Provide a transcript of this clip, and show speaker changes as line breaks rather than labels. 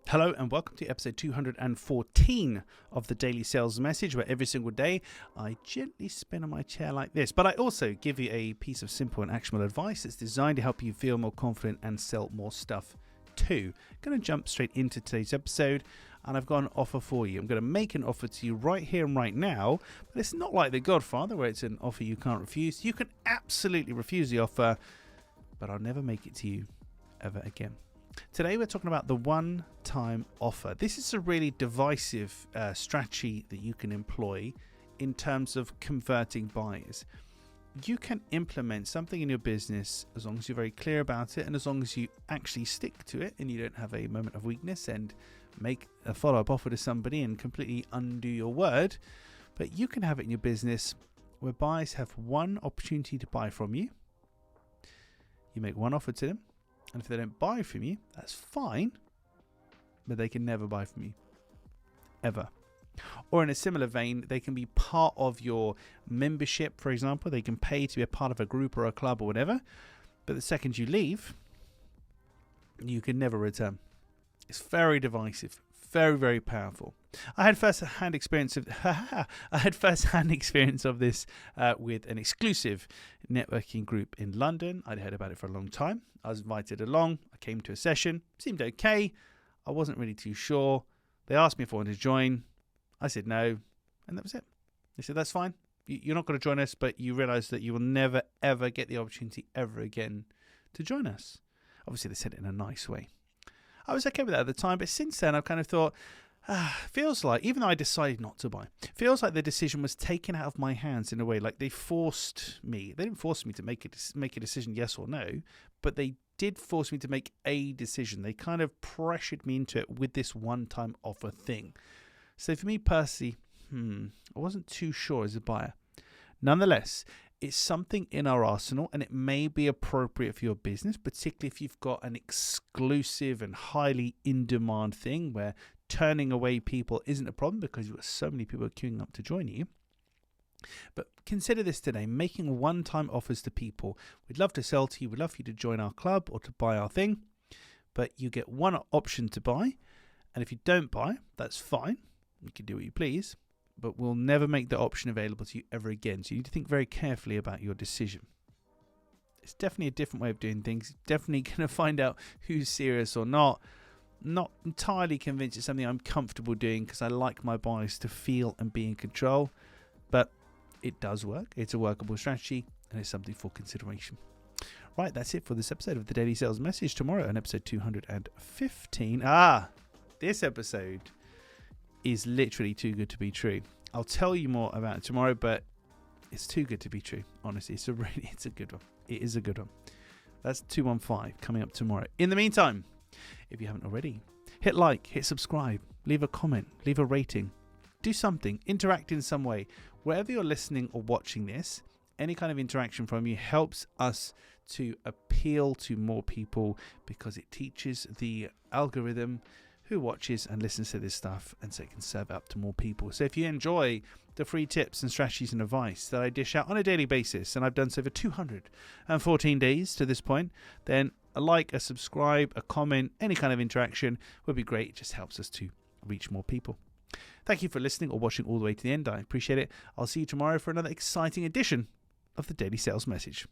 Hello and welcome to episode 214 of the Daily Sales Message, where every single day I gently spin on my chair like this, but I also give you a piece of simple and actionable advice that's designed to help you feel more confident and sell more stuff too. I'm going to jump straight into today's episode, and I've got an offer for you. I'm going to make an offer to you right here and right now, but it's not like The Godfather where it's an offer you can't refuse. You can absolutely refuse the offer, but I'll never make it to you ever again. Today we're talking about the one-time offer. This is a really divisive strategy that you can employ in terms of converting buyers. You can implement something in your business as long as you're very clear about it and as long as you actually stick to it and you don't have a moment of weakness and make a follow-up offer to somebody and completely undo your word. But you can have it in your business where buyers have one opportunity to buy from you. You make one offer to them. And if they don't buy from you, that's fine, but they can never buy from you, ever. Or in a similar vein, they can be part of your membership, for example. They can pay to be a part of a group or a club or whatever, but the second you leave, you can never return. It's very divisive, very, very powerful. I had first-hand experience of this with an exclusive networking group in London. I'd heard about it for a long time. I was invited along. I came to a session. Seemed okay. I wasn't really too sure. They asked me if I wanted to join. I said no, and that was it. They said, that's fine. You're not going to join us, but you realise that you will never, ever get the opportunity ever again to join us. Obviously, they said it in a nice way. I was okay with that at the time, but since then I've kind of thought, feels like, even though I decided not to buy, feels like the decision was taken out of my hands in a way, like they forced me. They didn't force me to make a decision, yes or no, but they did force me to make a decision. They kind of pressured me into it with this one-time offer thing. So for me personally, I wasn't too sure as a buyer. Nonetheless, it's something in our arsenal and it may be appropriate for your business, particularly if you've got an exclusive and highly in-demand thing where turning away people isn't a problem because you've got so many people queuing up to join you. But consider this today, making one-time offers to people. We'd love to sell to you. We'd love for you to join our club or to buy our thing, but you get one option to buy. And if you don't buy, that's fine. You can do what you please. But we'll never make the option available to you ever again. So you need to think very carefully about your decision. It's definitely a different way of doing things. Definitely going to find out who's serious or not. Not entirely convinced it's something I'm comfortable doing because I like my buyers to feel and be in control. But it does work. It's a workable strategy and it's something for consideration. Right, that's it for this episode of the Daily Sales Message. Tomorrow on episode 215. This episode is literally too good to be true. I'll tell you more about it tomorrow, but it's too good to be true. Honestly, it's a good one. It is a good one. That's 215 coming up tomorrow. In the meantime, if you haven't already, hit like, hit subscribe, leave a comment, leave a rating, do something, interact in some way. Wherever you're listening or watching this, any kind of interaction from you helps us to appeal to more people because it teaches the algorithm who watches and listens to this stuff, and so it can serve up to more people. So if you enjoy the free tips and strategies and advice that I dish out on a daily basis, and I've done so for 214 days to this point, then a like, a subscribe, a comment, any kind of interaction would be great. It just helps us to reach more people. Thank you for listening or watching all the way to the end. I appreciate it. I'll see you tomorrow for another exciting edition of the Daily Sales Message.